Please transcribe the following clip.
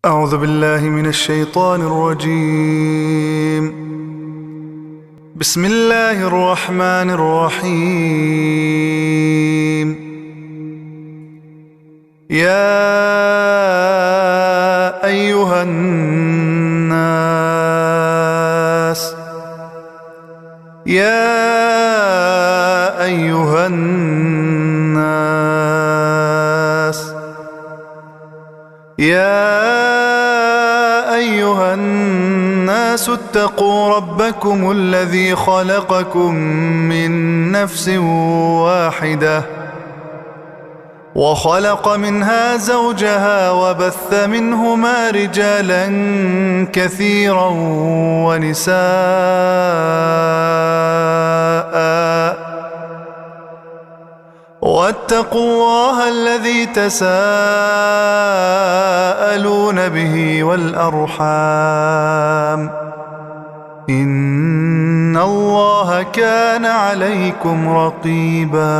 أعوذ بالله من الشيطان الرجيم. بسم الله الرحمن الرحيم. يا أيها الناس يا أيها الناس يا أيها الناس اتقوا ربكم الذي خلقكم من نفس واحدة وخلق منها زوجها وبث منهما رجالا كثيرا ونساء واتقوا الله الذي تساءلون به والأرحام إن الله كان عليكم رقيبا.